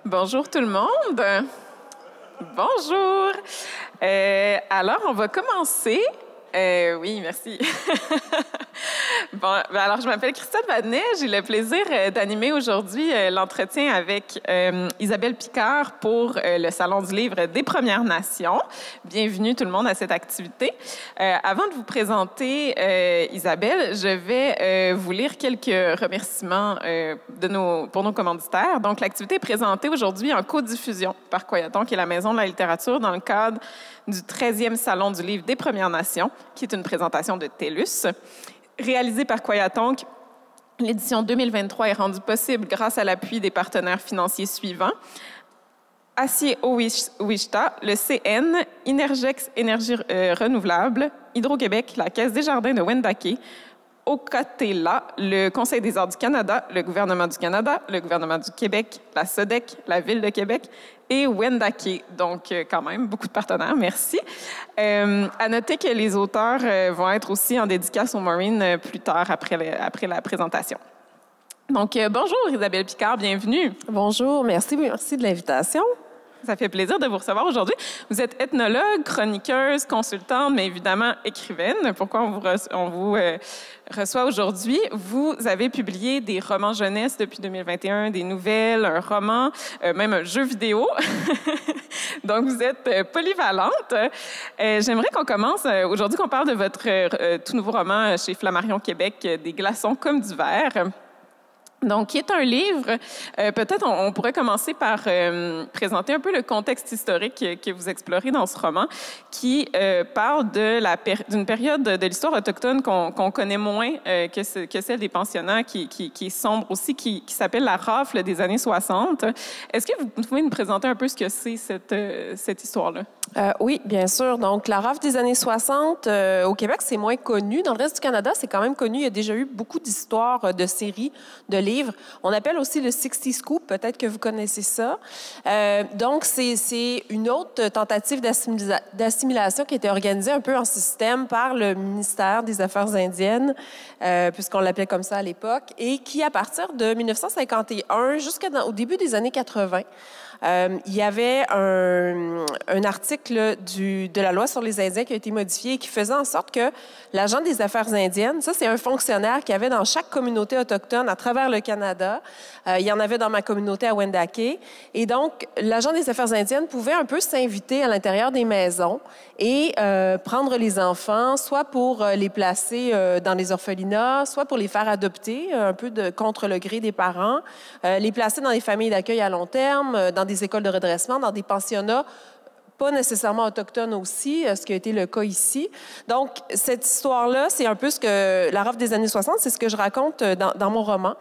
Bonjour tout le monde. Bonjour. Alors, on va commencer. Oui, merci. Bon, alors, je m'appelle Christelle Vadnet. J'ai le plaisir d'animer aujourd'hui l'entretien avec Isabelle Picard pour le Salon du livre des Premières Nations. Bienvenue tout le monde à cette activité. Avant de vous présenter Isabelle, je vais vous lire quelques remerciements pour nos commanditaires. Donc, l'activité est présentée aujourd'hui en codiffusion par Coyaton, qui est la Maison de la littérature, dans le cadre du 13e Salon du livre des Premières Nations, qui est une présentation de TELUS. Réalisée par Coyatonk, l'édition 2023 est rendue possible grâce à l'appui des partenaires financiers suivants: Acier Owishta, le CN, Inergex Énergie renouvelable, Hydro-Québec, la Caisse des jardins de Wendake, Ocatela, le Conseil des arts du Canada, le gouvernement du Canada, le gouvernement du Québec, la SODEC, la Ville de Québec et Wendake. Donc, quand même, beaucoup de partenaires. Merci. À noter que les auteurs vont être aussi en dédicace au Maureen plus tard, après la présentation. Donc, bonjour Isabelle Picard, bienvenue. Bonjour, merci de l'invitation. Ça fait plaisir de vous recevoir aujourd'hui. Vous êtes ethnologue, chroniqueuse, consultante, mais évidemment écrivaine. Pourquoi on vous reçoit aujourd'hui? Vous avez publié des romans jeunesse depuis 2021, des nouvelles, un roman, même un jeu vidéo. Donc, vous êtes polyvalente. J'aimerais qu'on commence aujourd'hui, qu'on parle de votre tout nouveau roman chez Flammarion Québec, Des glaçons comme du verre. Donc, qui est un livre, peut-être on pourrait commencer par présenter un peu le contexte historique que vous explorez dans ce roman, qui parle d'une période de l'histoire autochtone qu'on connaît moins que celle des pensionnats, qui est sombre aussi, qui s'appelle la rafle des années 60. Est-ce que vous pouvez nous présenter un peu ce que c'est cette histoire-là? Oui, bien sûr. Donc, la rafle des années 60, au Québec, c'est moins connu. Dans le reste du Canada, c'est quand même connu. Il y a déjà eu beaucoup d'histoires, de séries, de livres. On appelle aussi le 60 Scoop. Peut-être que vous connaissez ça. Donc, c'est une autre tentative d'assimilation qui a été organisée un peu en système par le ministère des Affaires indiennes, puisqu'on l'appelait comme ça à l'époque, et qui, à partir de 1951 jusqu'au début des années 80, il y avait un article de la loi sur les Indiens qui a été modifié et qui faisait en sorte que l'agent des Affaires indiennes, ça, c'est un fonctionnaire qu'il y avait dans chaque communauté autochtone à travers le Canada. Il y en avait dans ma communauté à Wendake. Et donc, l'agent des Affaires indiennes pouvait un peu s'inviter à l'intérieur des maisons et prendre les enfants, soit pour les placer dans les orphelinats, soit pour les faire adopter, un peu contre le gré des parents, les placer dans des familles d'accueil à long terme, dans des écoles de redressement, dans des pensionnats, pas nécessairement autochtones aussi, ce qui a été le cas ici. Donc, cette histoire-là, c'est un peu la rafle des années 60, c'est ce que je raconte dans mon roman,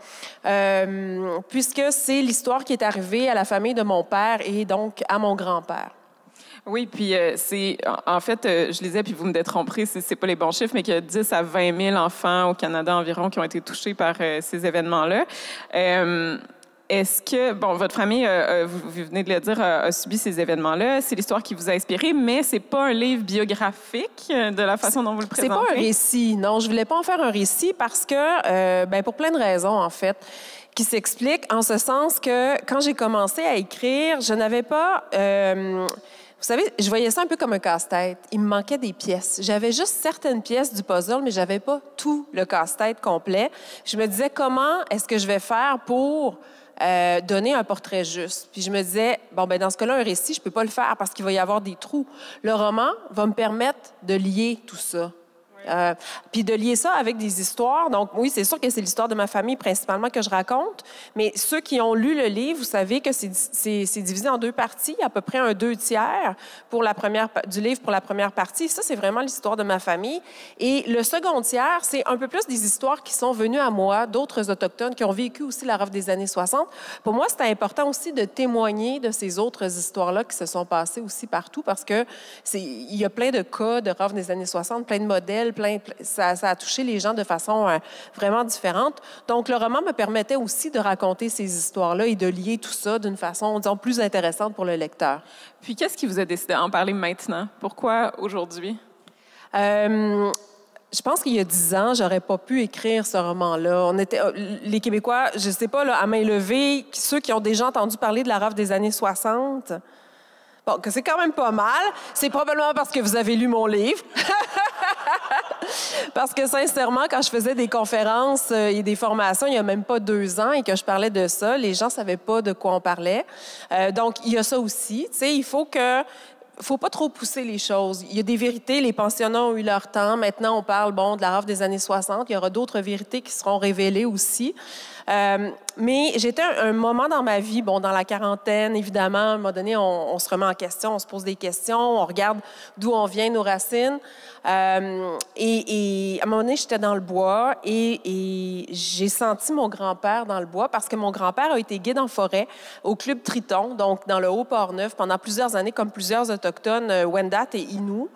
puisque c'est l'histoire qui est arrivée à la famille de mon père et donc à mon grand-père. Oui, puis en fait, je lisais, puis vous me détromperez, c'est pas les bons chiffres, mais qu'il y a 10 à 20 000 enfants au Canada environ qui ont été touchés par ces événements-là. Est-ce que, bon, votre famille, vous venez de le dire, a subi ces événements-là. C'est l'histoire qui vous a inspiré, mais c'est pas un livre biographique de la façon dont vous le présentez? C'est pas un récit, non. Je voulais pas en faire un récit parce que, pour plein de raisons, en fait, qui s'expliquent en ce sens que quand j'ai commencé à écrire, je n'avais pas... Vous savez, je voyais ça un peu comme un casse-tête. Il me manquait des pièces. J'avais juste certaines pièces du puzzle, mais j'avais pas tout le casse-tête complet. Je me disais, comment est-ce que je vais faire pour donner un portrait juste? Puis je me disais, dans ce cas-là, un récit, je peux pas le faire parce qu'il va y avoir des trous. Le roman va me permettre de lier tout ça. Puis de lier ça avec des histoires. Donc, oui, c'est sûr que c'est l'histoire de ma famille principalement que je raconte, mais ceux qui ont lu le livre, vous savez que c'est divisé en deux parties, à peu près un 2/3 du livre pour la première partie. Ça, c'est vraiment l'histoire de ma famille. Et le second tiers, c'est un peu plus des histoires qui sont venues à moi, d'autres Autochtones qui ont vécu aussi la rafle des années 60. Pour moi, c'était important aussi de témoigner de ces autres histoires-là qui se sont passées aussi partout parce que il y a plein de cas de rafle des années 60, plein de modèles, ça a touché les gens de façon vraiment différente. Donc, le roman me permettait aussi de raconter ces histoires-là et de lier tout ça d'une façon, disons, plus intéressante pour le lecteur. Puis, qu'est-ce qui vous a décidé d'en parler maintenant? Pourquoi aujourd'hui? je pense qu'il y a 10 ans, j'aurais pas pu écrire ce roman-là. On était, les Québécois, je sais pas, là, à main levée, ceux qui ont déjà entendu parler de la rafle des années 60, bon, que c'est quand même pas mal. C'est probablement parce que vous avez lu mon livre. Parce que sincèrement, quand je faisais des conférences et des formations il y a même pas 2 ans et que je parlais de ça, les gens savaient pas de quoi on parlait. Donc, il y a ça aussi. Tu sais, il faut pas trop pousser les choses. Il y a des vérités, les pensionnats ont eu leur temps. Maintenant, on parle, bon, de la rafle des années 60. Il y aura d'autres vérités qui seront révélées aussi. Mais j'étais un moment dans ma vie, bon, dans la quarantaine, évidemment, à un moment donné, on se remet en question, on se pose des questions, on regarde d'où on vient, nos racines. Et à un moment donné, j'étais dans le bois et j'ai senti mon grand-père dans le bois parce que mon grand-père a été guide en forêt au Club Triton, donc dans le Haut-Port-Neuf, pendant plusieurs années, comme plusieurs Autochtones, Wendat et Innu.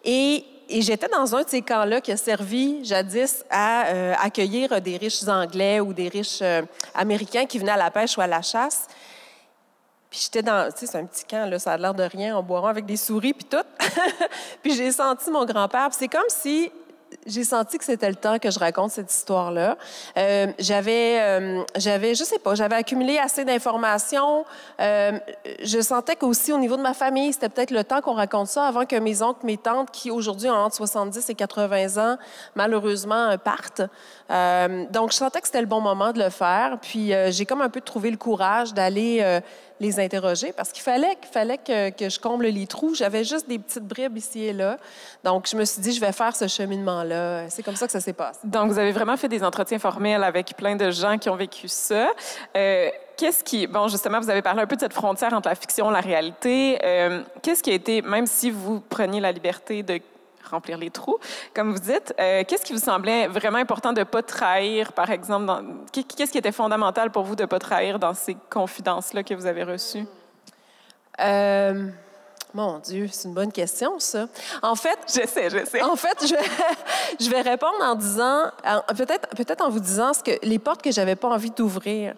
Et j'étais dans un de ces camps-là qui a servi jadis à accueillir des riches Anglais ou des riches Américains qui venaient à la pêche ou à la chasse. Puis j'étais dans, tu sais, c'est un petit camp, là, ça a l'air de rien, en boiron avec des souris puis tout. Puis j'ai senti mon grand-père. Puis c'est comme si j'ai senti que c'était le temps que je raconte cette histoire-là. J'avais, je sais pas, j'avais accumulé assez d'informations. Je sentais qu'aussi, au niveau de ma famille, c'était peut-être le temps qu'on raconte ça avant que mes oncles, mes tantes, qui aujourd'hui ont entre 70 et 80 ans, malheureusement, partent. Donc, je sentais que c'était le bon moment de le faire. Puis, j'ai comme un peu trouvé le courage d'aller les interroger parce qu'il fallait que je comble les trous. J'avais juste des petites bribes ici et là. Donc, je me suis dit, je vais faire ce cheminement-là. C'est comme ça que ça s'est passé. Donc, vous avez vraiment fait des entretiens formels avec plein de gens qui ont vécu ça. Qu'est-ce qui... Bon, justement, vous avez parlé un peu de cette frontière entre la fiction et la réalité. Qu'est-ce qui a été, même si vous preniez la liberté de remplir les trous, comme vous dites, qu'est-ce qui vous semblait vraiment important de ne pas trahir, par exemple? Qu'est-ce qui était fondamental pour vous de ne pas trahir dans ces confidences-là que vous avez reçues? Mon Dieu, c'est une bonne question, ça. En fait... Je sais. En fait, je vais répondre en disant... Peut-être en vous disant les portes que j'avais pas envie d'ouvrir.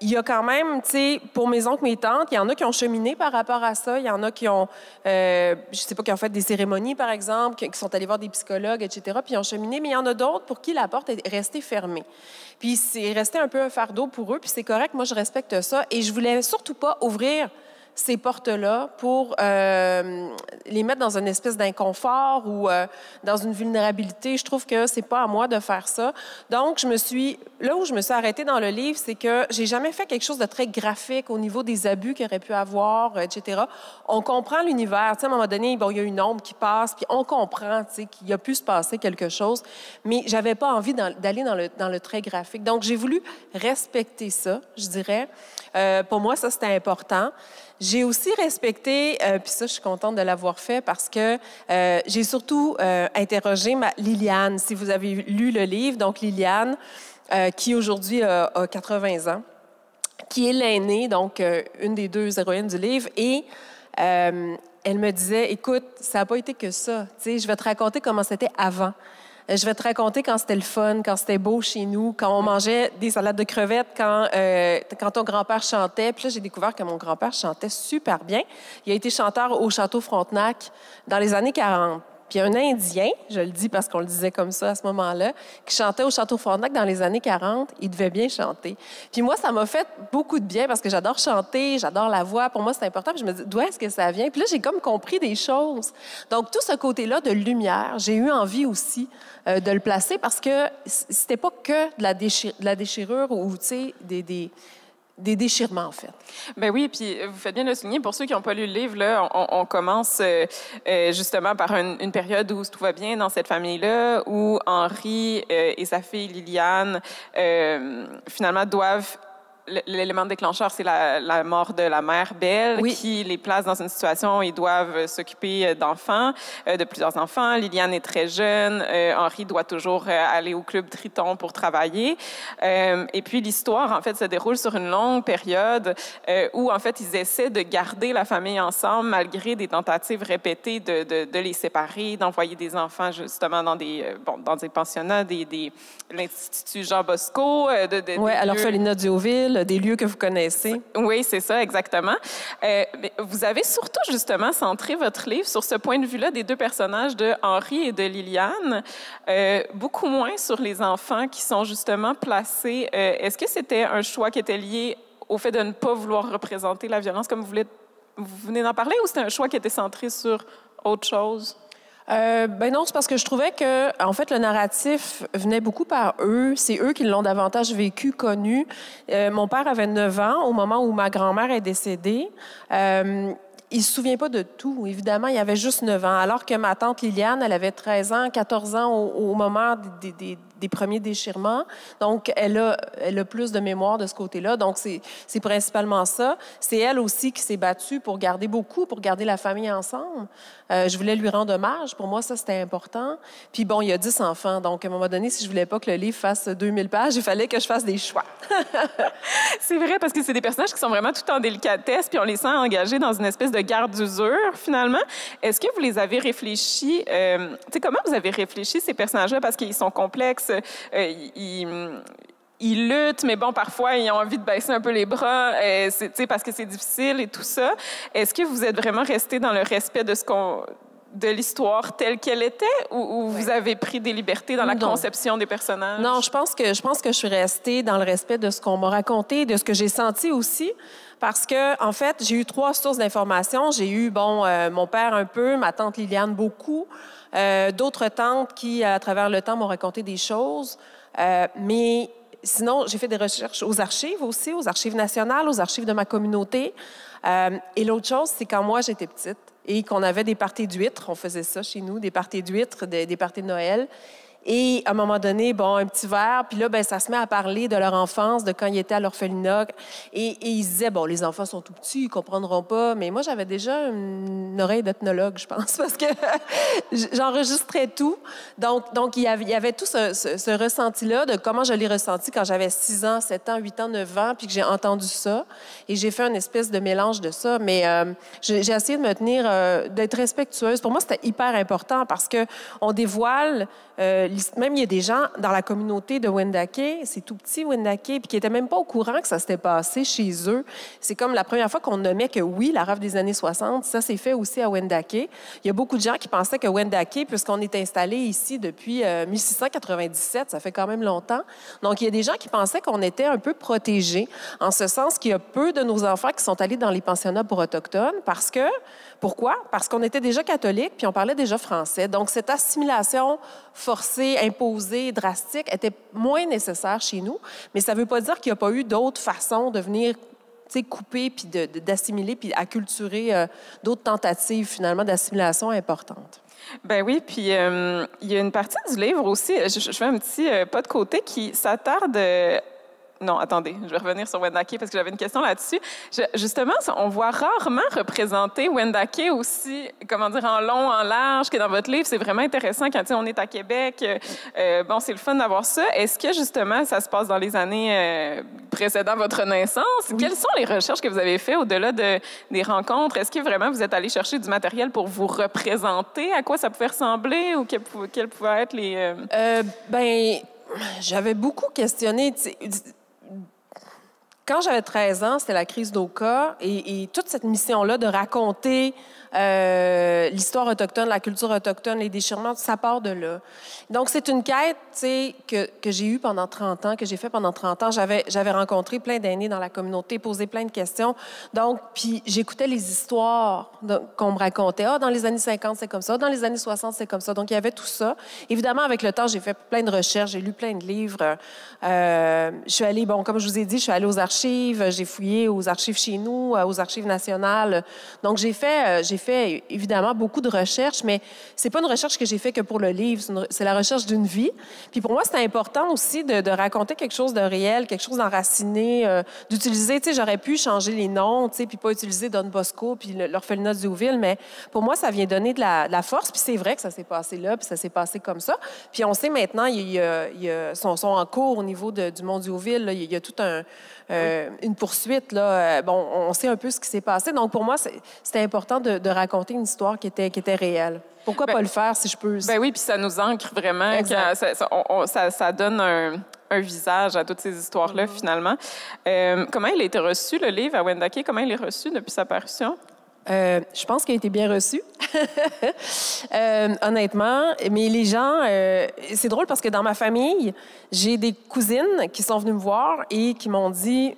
Il y a quand même, tu sais, pour mes oncles, mes tantes, il y en a qui ont cheminé par rapport à ça. Il y en a qui ont, je sais pas, qui ont fait des cérémonies, par exemple, qui sont allés voir des psychologues, etc., puis ils ont cheminé. Mais il y en a d'autres pour qui la porte est restée fermée. Puis c'est resté un peu un fardeau pour eux, puis c'est correct. Moi, je respecte ça. Et je voulais surtout pas ouvrir ces portes-là pour les mettre dans une espèce d'inconfort ou dans une vulnérabilité. Je trouve que c'est pas à moi de faire ça. Donc, là où je me suis arrêtée dans le livre, c'est que j'ai jamais fait quelque chose de très graphique au niveau des abus qu'il aurait pu avoir, etc. On comprend l'univers. Tu sais, à un moment donné, bon, il y a une ombre qui passe, puis on comprend, tu sais, qu'il a pu se passer quelque chose, mais j'avais pas envie d'aller dans le très graphique. Donc, j'ai voulu respecter ça, je dirais. Pour moi, ça, c'était important. J'ai aussi respecté, puis ça, je suis contente de l'avoir fait parce que j'ai surtout interrogé Liliane, si vous avez lu le livre. Donc, Liliane, qui aujourd'hui a 80 ans, qui est l'aînée, donc une des 2 héroïnes du livre. Et elle me disait, écoute, ça n'a pas été que ça. Tu sais, je vais te raconter comment c'était avant. Je vais te raconter quand c'était le fun, quand c'était beau chez nous, quand on mangeait des salades de crevettes, quand ton grand-père chantait. Puis là, j'ai découvert que mon grand-père chantait super bien. Il a été chanteur au Château Frontenac dans les années 40. Puis un Indien, je le dis parce qu'on le disait comme ça à ce moment-là, qui chantait au Château Frontenac dans les années 40, il devait bien chanter. Puis moi, ça m'a fait beaucoup de bien parce que j'adore chanter, j'adore la voix. Pour moi, c'est important. Puis je me dis, d'où est-ce que ça vient? Puis là, j'ai comme compris des choses. Donc, tout ce côté-là de lumière, j'ai eu envie aussi de le placer parce que c'était pas que de la déchirure ou, tu sais, des déchirements, en fait. Ben oui, puis vous faites bien de le souligner. Pour ceux qui n'ont pas lu le livre, là, on commence justement par une période où tout va bien dans cette famille-là, où Henri et sa fille Liliane, finalement, doivent... L'élément déclencheur, c'est la mort de la mère Belle, oui, qui les place dans une situation où ils doivent s'occuper d'enfants, de plusieurs enfants. Liliane est très jeune. Henri doit toujours aller au Club Triton pour travailler. Et puis, l'histoire, en fait, se déroule sur une longue période où, en fait, ils essaient de garder la famille ensemble malgré des tentatives répétées de les séparer, d'envoyer des enfants, justement, dans des pensionnats, l'Institut Jean Bosco. Oui, à l'orphelinat d'Héauville. ville, des lieux que vous connaissez. Oui, c'est ça, exactement. Mais vous avez surtout, justement, centré votre livre sur ce point de vue-là des deux personnages de Henri et de Liliane, beaucoup moins sur les enfants qui sont justement placés. Est-ce que c'était un choix qui était lié au fait de ne pas vouloir représenter la violence comme vous venez d'en parler, ou c'était un choix qui était centré sur autre chose? Ben non, c'est parce que je trouvais que, en fait, le narratif venait beaucoup par eux. C'est eux qui l'ont davantage vécu, connu. Mon père avait 9 ans au moment où ma grand-mère est décédée. Il se souvient pas de tout. Évidemment, il avait juste 9 ans. Alors que ma tante Liliane, elle avait 13 ans, 14 ans au moment des premiers déchirements. Donc, elle a plus de mémoire de ce côté-là. Donc, c'est principalement ça. C'est elle aussi qui s'est battue pour garder la famille ensemble. Je voulais lui rendre hommage. Pour moi, ça, c'était important. Puis bon, il y a 10 enfants. Donc, à un moment donné, si je voulais pas que le livre fasse 2000 pages, il fallait que je fasse des choix. C'est vrai, parce que c'est des personnages qui sont vraiment tout en délicatesse, puis on les sent engagés dans une espèce de guerre d'usure, finalement. Est-ce que vous les avez réfléchis? Tu sais, comment vous avez réfléchi ces personnages-là? Parce qu'ils sont complexes, ils luttent, mais bon, parfois, ils ont envie de baisser un peu les bras, parce que c'est difficile et tout ça. Est-ce que vous êtes vraiment resté dans le respect de l'histoire telle qu'elle était, ou vous avez pris des libertés dans la conception des personnages? Non, je pense que je suis restée dans le respect de ce qu'on m'a raconté, de ce que j'ai senti aussi. Parce que, en fait, j'ai eu 3 sources d'informations. J'ai eu, mon père un peu, ma tante Liliane beaucoup, d'autres tantes qui, à travers le temps, m'ont raconté des choses. Mais sinon, j'ai fait des recherches aux archives aussi, aux archives nationales, aux archives de ma communauté. Et l'autre chose, c'est quand moi, j'étais petite et qu'on avait des parties d'huîtres, on faisait ça chez nous, des parties d'huîtres, des parties de Noël. Et à un moment donné, un petit verre, puis là, ça se met à parler de leur enfance, de quand ils étaient à l'orphelinat. Et ils se disaient, les enfants sont tout petits, ils comprendront pas. Mais moi, j'avais déjà une oreille d'ethnologue, je pense, parce que j'enregistrais tout. Donc il y avait tout ce ressenti-là de comment je l'ai ressenti quand j'avais 6 ans, 7 ans, 8 ans, 9 ans, puis que j'ai entendu ça. Et j'ai fait une espèce de mélange de ça. Mais j'ai essayé de me tenir, d'être respectueuse. Pour moi, c'était hyper important parce que on dévoile... même il y a des gens dans la communauté de Wendake, c'est tout petit Wendake, puis qui n'étaient même pas au courant que ça s'était passé chez eux. C'est comme la première fois qu'on nommait que oui, la rafle des années 60, ça s'est fait aussi à Wendake. Il y a beaucoup de gens qui pensaient que Wendake, puisqu'on est installé ici depuis 1697, ça fait quand même longtemps. Donc, il y a des gens qui pensaient qu'on était un peu protégés, en ce sens qu'il y a peu de nos enfants qui sont allés dans les pensionnats pour autochtones, parce que pourquoi? Parce qu'on était déjà catholiques, puis on parlait déjà français. Donc, cette assimilation forcée, imposée, drastique, était moins nécessaire chez nous. Mais ça ne veut pas dire qu'il n'y a pas eu d'autres façons de venir couper, puis d'assimiler, puis acculturer d'autres tentatives, finalement, d'assimilation importantes. Ben oui, puis il y a une partie du livre aussi, je fais un petit pas de côté, qui s'attarde... Non, attendez, je vais revenir sur Wendake parce que j'avais une question là-dessus. Justement, on voit rarement représenter Wendake aussi, comment dire, en long, en large, que dans votre livre. C'est vraiment intéressant quand on est à Québec. C'est le fun d'avoir ça. Est-ce que, justement, ça se passe dans les années précédant votre naissance? Oui. Quelles sont les recherches que vous avez faites au-delà des rencontres? Est-ce que vraiment vous êtes allé chercher du matériel pour vous représenter? À quoi ça pouvait ressembler ou quels pouvaient être les... J'avais beaucoup questionné... Quand j'avais 13 ans, c'était la crise d'Oka et toute cette mission-là de raconter l'histoire autochtone, la culture autochtone, les déchirements, ça part de là. Donc, c'est une quête, que j'ai eue pendant 30 ans, que j'ai fait pendant 30 ans. J'avais rencontré plein d'aînés dans la communauté, posé plein de questions. Donc, puis j'écoutais les histoires qu'on me racontait. Dans les années 50, c'est comme ça. Dans les années 60, c'est comme ça. Donc, il y avait tout ça. Évidemment, avec le temps, j'ai fait plein de recherches, j'ai lu plein de livres. Je suis allée, comme je vous ai dit, je suis allée aux archives, j'ai fouillé aux archives chez nous, aux archives nationales. Donc, j'ai fait évidemment beaucoup de recherches, mais c'est pas une recherche que j'ai fait que pour le livre, c'est la recherche d'une vie. Puis pour moi, c'était important aussi de raconter quelque chose de réel, quelque chose d'enraciné, d'utiliser, j'aurais pu changer les noms, puis pas utiliser Don Bosco puis l'orphelinat de Diouville, mais pour moi, ça vient donner de la force, puis c'est vrai que ça s'est passé là, puis ça s'est passé comme ça. Puis on sait maintenant, sont en cours au niveau du Mont Diouville, là, il y a tout une poursuite, là. On sait un peu ce qui s'est passé. Donc, pour moi, c'était important de raconter une histoire qui était réelle. Pourquoi pas le faire, si je peux? Ben oui, puis ça nous ancre vraiment. Ça donne un visage à toutes ces histoires-là, finalement. Comment il a été reçu, le livre, à Wendake? Comment il est reçu depuis sa parution? Je pense qu'il a été bien reçu, honnêtement. Mais les gens, c'est drôle parce que dans ma famille, j'ai des cousines qui sont venues me voir et qui m'ont dit,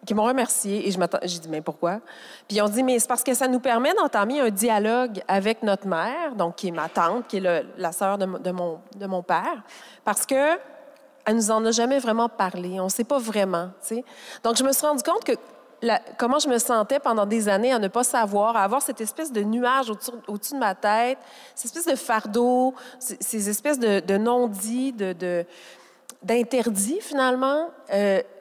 qui m'ont remercié. Et j'ai dit, mais pourquoi? Puis ils ont dit, mais c'est parce que ça nous permet d'entamer un dialogue avec notre mère, donc qui est ma tante, qui est la sœur de mon père, parce que elle nous en a jamais vraiment parlé. On ne sait pas vraiment, tu sais. Donc je me suis rendu compte que comment je me sentais pendant des années à ne pas savoir, à avoir cette espèce de nuage au-dessus de ma tête, cette espèce de fardeau, ces espèces de non-dits, d'interdits, finalement.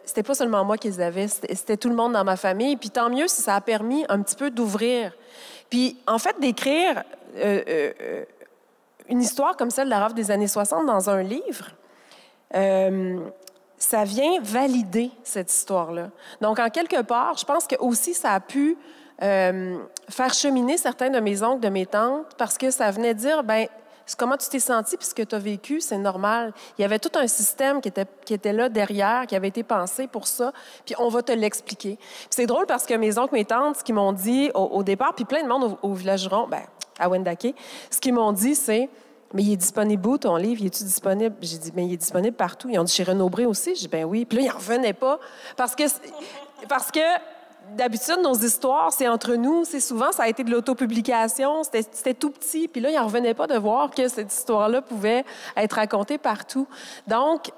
C'était pas seulement moi qui les avais, c'était tout le monde dans ma famille. Puis tant mieux si ça a permis un petit peu d'ouvrir. Puis, en fait, d'écrire une histoire comme celle de la rafle des années 60 dans un livre, ça vient valider cette histoire-là. Donc, en quelque part, je pense que aussi ça a pu faire cheminer certains de mes oncles, de mes tantes, parce que ça venait dire, ben comment tu t'es senti puis ce que tu as vécu, c'est normal. Il y avait tout un système qui était là derrière, qui avait été pensé pour ça, puis on va te l'expliquer. Puis c'est drôle parce que mes oncles, mes tantes, ce qu'ils m'ont dit au départ, puis plein de monde au Village Huron, ben à Wendake, ce qu'ils m'ont dit, c'est « Mais il est disponible où, ton livre? Il est-tu disponible? » J'ai dit « Mais il est disponible partout. » Ils ont dit « Chez Renaud-Bré aussi? » J'ai dit « Ben oui. » Puis là, ils n'en revenaient pas parce que d'habitude, nos histoires, c'est entre nous. C'est souvent, ça a été de l'autopublication. C'était tout petit. Puis là, ils n'en revenaient pas de voir que cette histoire-là pouvait être racontée partout. Donc,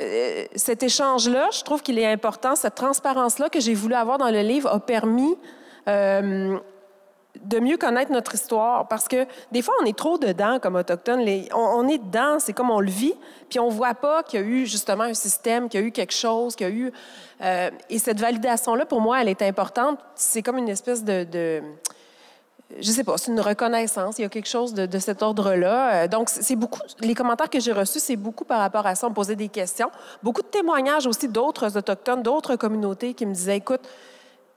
cet échange-là, je trouve qu'il est important. Cette transparence-là que j'ai voulu avoir dans le livre a permis de mieux connaître notre histoire. Parce que des fois, on est trop dedans comme Autochtones. On est dedans, c'est comme on le vit, puis on ne voit pas qu'il y a eu justement un système, qu'il y a eu quelque chose, qu'il y a eu... et cette validation-là, pour moi, elle est importante. C'est comme une espèce de je sais pas, c'est une reconnaissance. Il y a quelque chose de cet ordre-là. Donc, c'est beaucoup... Les commentaires que j'ai reçus, c'est beaucoup par rapport à ça. On me posait des questions. Beaucoup de témoignages aussi d'autres Autochtones, d'autres communautés qui me disaient, écoute,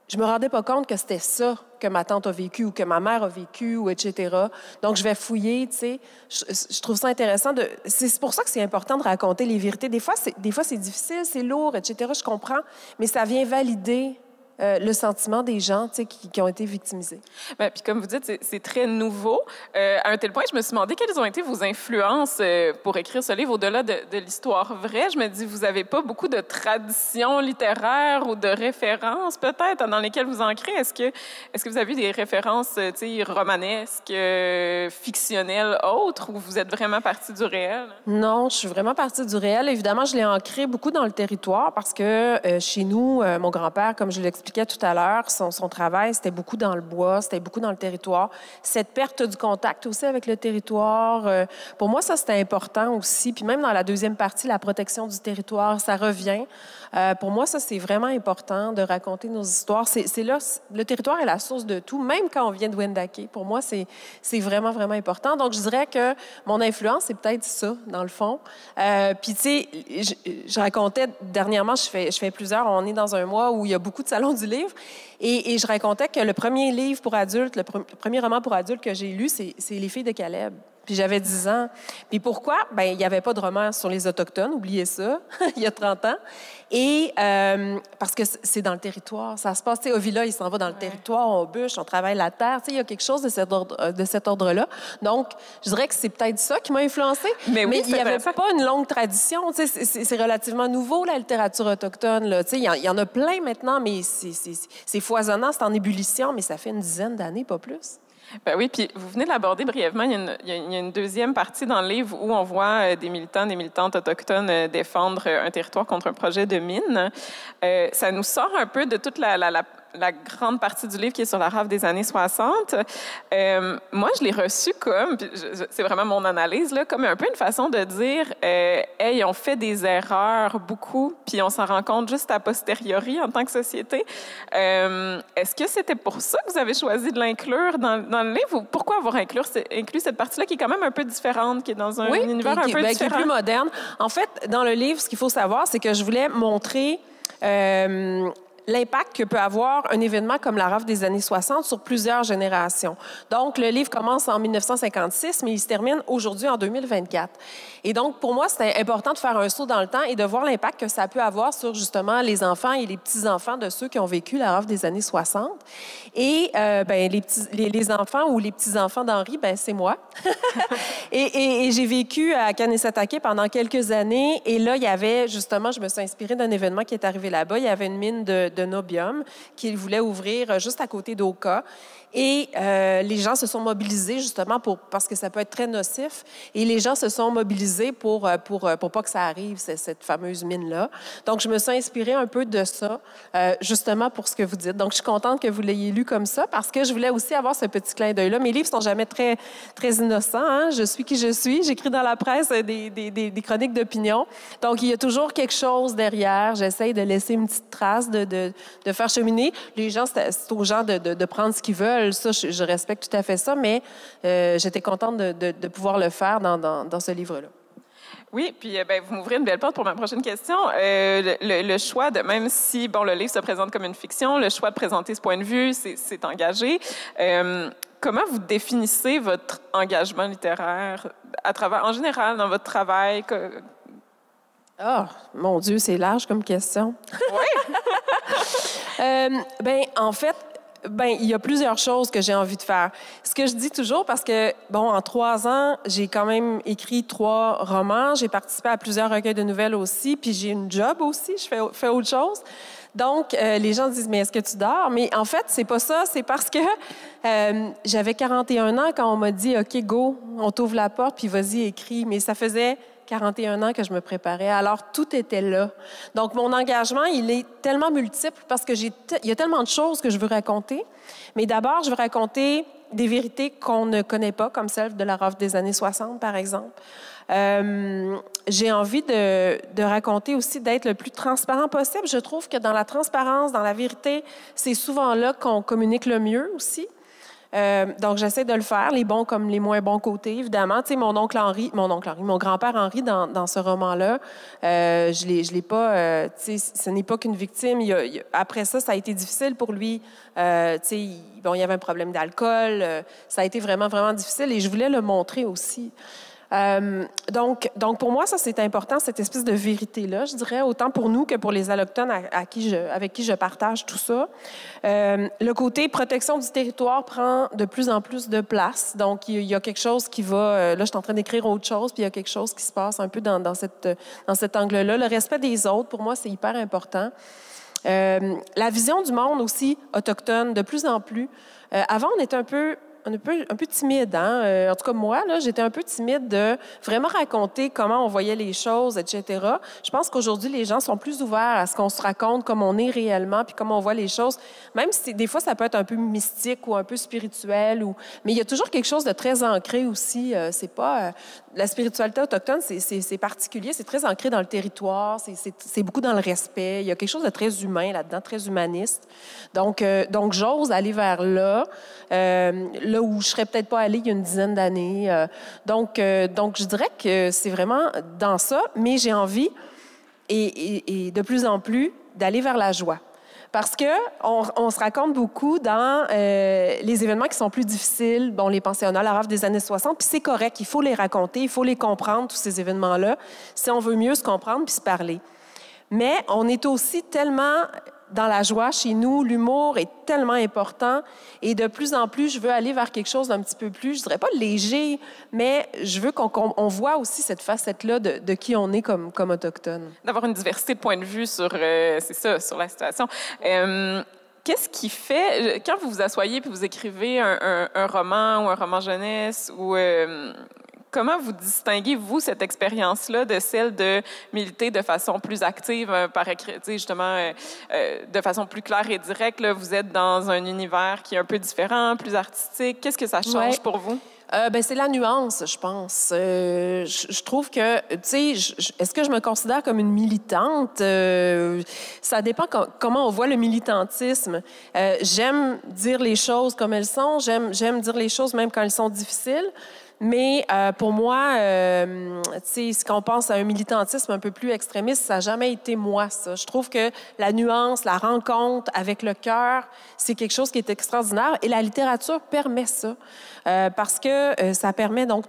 je me rendais pas compte que c'était ça que ma tante a vécu ou que ma mère a vécu, ou etc. Donc, je vais fouiller, tu sais. Je trouve ça intéressant. C'est pour ça que c'est important de raconter les vérités. Des fois, c'est difficile, c'est lourd, etc. Je comprends, mais ça vient valider le sentiment des gens, tu sais, qui ont été victimisés. Bien, puis comme vous dites, c'est très nouveau. À un tel point, je me suis demandé quelles ont été vos influences pour écrire ce livre au-delà de l'histoire vraie. Je me dis, vous n'avez pas beaucoup de traditions littéraires ou de références, peut-être, dans lesquelles vous ancrez. Est-ce que vous avez des références, tu sais, romanesques, fictionnelles, autres, ou vous êtes vraiment partie du réel? Non, je suis vraiment partie du réel. Évidemment, je l'ai ancré beaucoup dans le territoire parce que chez nous, mon grand-père, comme je l'expliquais tout à l'heure, son travail, c'était beaucoup dans le bois, c'était beaucoup dans le territoire. Cette perte du contact aussi avec le territoire, pour moi, ça, c'était important aussi. Puis même dans la deuxième partie, la protection du territoire, ça revient. Pour moi, ça, c'est vraiment important de raconter nos histoires. C'est là, le territoire est la source de tout, même quand on vient de Wendake. Pour moi, c'est vraiment, vraiment important. Donc, je dirais que mon influence, c'est peut-être ça, dans le fond. Puis, tu sais, je racontais, dernièrement, je fais plusieurs, on est dans un mois où il y a beaucoup de salons du livre, et je racontais que le premier livre pour adultes, le premier roman pour adultes que j'ai lu, c'est Les filles de Caleb. Puis j'avais 10 ans. Puis pourquoi? Bien, il n'y avait pas de roman sur les Autochtones, oubliez ça, il y a 30 ans. Et parce que c'est dans le territoire. Ça se passe, tu sais, Ovila, il s'en va dans le territoire, on bûche, on travaille la terre. Tu sais, il y a quelque chose de cet ordre-là. Donc, je dirais que c'est peut-être ça qui m'a influencée. Mais il n'y avait pas une longue tradition. Tu sais, c'est relativement nouveau, la littérature autochtone. Là. Tu sais, il y en a plein maintenant, mais c'est foisonnant, c'est en ébullition, mais ça fait une dizaine d'années, pas plus. Ben oui, puis vous venez de l'aborder brièvement. Il y a une deuxième partie dans le livre où on voit des militants, des militantes autochtones défendre un territoire contre un projet de mine. Ça nous sort un peu de toute la grande partie du livre qui est sur la rafle des années 60. Moi, je l'ai reçu comme, c'est vraiment mon analyse, là, comme un peu une façon de dire hey, on fait des erreurs beaucoup, puis on s'en rend compte juste a posteriori en tant que société. Est-ce que c'était pour ça que vous avez choisi de l'inclure dans le livre, ou pourquoi avoir inclus cette partie-là qui est quand même un peu différente, qui est dans un univers un peu différent? Qui est plus moderne. En fait, dans le livre, ce qu'il faut savoir, c'est que je voulais montrer l'impact que peut avoir un événement comme la rafle des années 60 sur plusieurs générations. Donc, le livre commence en 1956, mais il se termine aujourd'hui en 2024. Et donc, pour moi, c'était important de faire un saut dans le temps et de voir l'impact que ça peut avoir sur, justement, les enfants et les petits-enfants de ceux qui ont vécu la rafle des années 60. Et les enfants ou les petits-enfants d'Henri, c'est moi. et j'ai vécu à Kanesatake pendant quelques années. Et là, il y avait, justement, je me suis inspirée d'un événement qui est arrivé là-bas. Il y avait une mine de nobium qu'ils voulaient ouvrir juste à côté d'Oka. Et les gens se sont mobilisés justement parce que ça peut être très nocif. Et les gens se sont mobilisés pour pas que ça arrive, cette fameuse mine-là. Donc, je me suis inspirée un peu de ça, justement pour ce que vous dites. Donc, je suis contente que vous l'ayez lu comme ça parce que je voulais aussi avoir ce petit clin d'œil-là. Mes livres sont jamais très, très innocents. Hein? Je suis qui je suis. J'écris dans la presse des chroniques d'opinion. Donc, il y a toujours quelque chose derrière. J'essaye de laisser une petite trace, de faire cheminer. Les gens, c'est aux gens de prendre ce qu'ils veulent. Ça, je respecte tout à fait ça, mais j'étais contente de pouvoir le faire dans ce livre-là. Oui, puis vous m'ouvrez une belle porte pour ma prochaine question. Le choix de, même si le livre se présente comme une fiction, le choix de présenter ce point de vue, c'est engagé. Comment vous définissez votre engagement littéraire en général, dans votre travail? Ah, mon Dieu, c'est large comme question. Oui! En fait, il y a plusieurs choses que j'ai envie de faire. Ce que je dis toujours, parce que, en 3 ans, j'ai quand même écrit 3 romans, j'ai participé à plusieurs recueils de nouvelles aussi, puis j'ai une job aussi, je fais autre chose. Donc, les gens disent, mais est-ce que tu dors? Mais en fait, c'est pas ça, c'est parce que j'avais 41 ans quand on m'a dit, OK, go, on t'ouvre la porte, puis vas-y, écris. Mais ça faisait 41 ans que je me préparais. Alors, tout était là. Donc, mon engagement, il est tellement multiple parce que il y a tellement de choses que je veux raconter. Mais d'abord, je veux raconter des vérités qu'on ne connaît pas, comme celle de la rafle des années 60, par exemple. J'ai envie de raconter aussi, d'être le plus transparent possible. Je trouve que dans la transparence, dans la vérité, c'est souvent là qu'on communique le mieux aussi. Donc, j'essaie de le faire, les bons comme les moins bons côtés, évidemment. Tu sais, mon grand-père Henri, dans ce roman-là, je l'ai pas... tu sais, ce n'est pas qu'une victime. Après ça a été difficile pour lui. Tu sais, il y avait un problème d'alcool. Ça a été vraiment, vraiment difficile et je voulais le montrer aussi. Donc, pour moi, ça, c'est important, cette espèce de vérité-là, je dirais, autant pour nous que pour les Allochtones avec qui je partage tout ça. Le côté protection du territoire prend de plus en plus de place. Donc, il y a quelque chose qui va... là, je suis en train d'écrire autre chose, puis il y a quelque chose qui se passe un peu dans cet angle-là. Le respect des autres, pour moi, c'est hyper important. La vision du monde aussi autochtone, de plus en plus. Avant, on était un peu timide, hein? En tout cas, moi, là, j'étais un peu timide de vraiment raconter comment on voyait les choses, etc. Je pense qu'aujourd'hui, les gens sont plus ouverts à ce qu'on se raconte comme on est réellement puis comment on voit les choses. Même si des fois, ça peut être un peu mystique ou un peu spirituel. Mais il y a toujours quelque chose de très ancré aussi. C'est pas... La spiritualité autochtone, c'est particulier. C'est très ancré dans le territoire. C'est beaucoup dans le respect. Il y a quelque chose de très humain là-dedans, très humaniste. Donc j'ose aller vers là où je serais peut-être pas allée il y a une dizaine d'années. Donc, je dirais que c'est vraiment dans ça, mais j'ai envie, et de plus en plus, d'aller vers la joie. Parce que on se raconte beaucoup dans les événements qui sont plus difficiles, les pensionnats, la rafle des années 60, puis c'est correct, il faut les raconter, il faut les comprendre, tous ces événements-là, si on veut mieux se comprendre puis se parler. Mais on est aussi tellement... dans la joie, chez nous, l'humour est tellement important et de plus en plus, je veux aller vers quelque chose d'un petit peu plus, je dirais pas léger, mais je veux qu'on voit aussi cette facette-là de qui on est comme autochtone. D'avoir une diversité de points de vue sur la situation. Qu'est-ce qui fait, quand vous vous asseyez puis vous écrivez un roman ou un roman jeunesse comment vous distinguez, vous, cette expérience-là de celle de militer de façon plus active, par écrit, justement, de façon plus claire et directe? Là, vous êtes dans un univers qui est un peu différent, plus artistique. Qu'est-ce que ça change pour vous? C'est la nuance, je pense. Je trouve que, tu sais, est-ce que je me considère comme une militante? Ça dépend comment on voit le militantisme. J'aime dire les choses comme elles sont. J'aime dire les choses même quand elles sont difficiles. Mais pour moi, tu sais, si on pense à un militantisme un peu plus extrémiste, ça n'a jamais été moi, ça. Je trouve que la nuance, la rencontre avec le cœur, c'est quelque chose qui est extraordinaire. Et la littérature permet ça. Parce que ça permet donc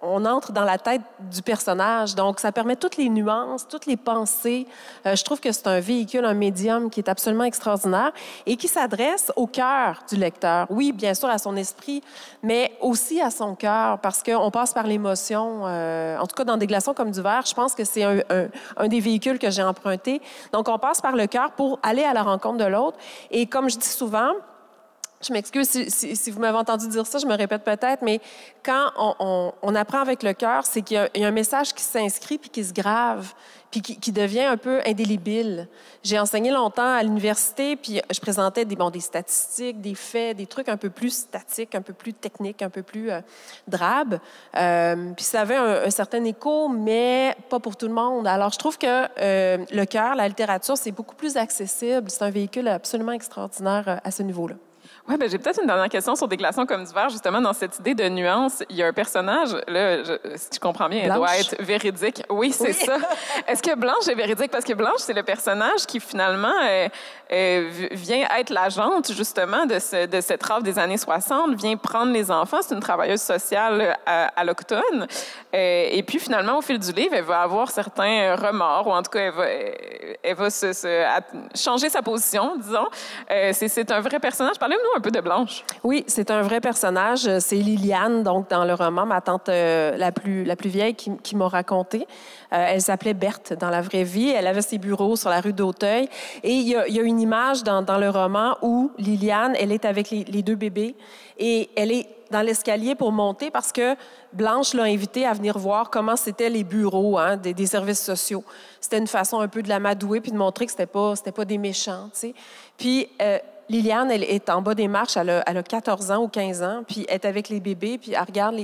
on entre dans la tête du personnage. Donc, ça permet toutes les nuances, toutes les pensées. Je trouve que c'est un véhicule, un médium qui est absolument extraordinaire et qui s'adresse au cœur du lecteur. Oui, bien sûr, à son esprit, mais aussi à son cœur, parce qu'on passe par l'émotion. En tout cas, dans Des glaçons comme du verre, je pense que c'est un des véhicules que j'ai emprunté. Donc, on passe par le cœur pour aller à la rencontre de l'autre. Et comme je dis souvent, je m'excuse si vous m'avez entendu dire ça, je me répète peut-être, mais quand on apprend avec le cœur, c'est qu'il y a un message qui s'inscrit puis qui se grave, puis qui devient un peu indélébile. J'ai enseigné longtemps à l'université, puis je présentais des statistiques, des faits, des trucs un peu plus statiques, un peu plus techniques, un peu plus drabes. Puis ça avait un certain écho, mais pas pour tout le monde. Alors, je trouve que le cœur, la littérature, c'est beaucoup plus accessible. C'est un véhicule absolument extraordinaire à ce niveau-là. Oui, ben j'ai peut-être une dernière question sur Des glaçons comme du verre. Justement, dans cette idée de nuance, il y a un personnage, là, si tu comprends bien, elle doit être véridique. Oui, c'est ça. Est-ce que Blanche est véridique? Parce que Blanche, c'est le personnage qui, finalement, vient être l'agente, justement, de cette rave des années 60, vient prendre les enfants. C'est une travailleuse sociale allochtone. Et puis, finalement, au fil du livre, elle va avoir certains remords, ou en tout cas, elle va changer sa position, disons. C'est un vrai personnage. Parlez-nous un peu de Blanche. Oui, c'est un vrai personnage. C'est Liliane, donc, dans le roman, ma tante la plus vieille qui m'a raconté. Elle s'appelait Berthe dans la vraie vie. Elle avait ses bureaux sur la rue d'Auteuil. Et il y a une image dans le roman où Liliane, elle est avec les deux bébés et elle est dans l'escalier pour monter parce que Blanche l'a invitée à venir voir comment c'était les bureaux des services sociaux. C'était une façon un peu de l'amadouer puis de montrer que c'était pas des méchants, tu sais. Puis Liliane, elle est en bas des marches, elle a 14 ans ou 15 ans, puis elle est avec les bébés, puis elle regarde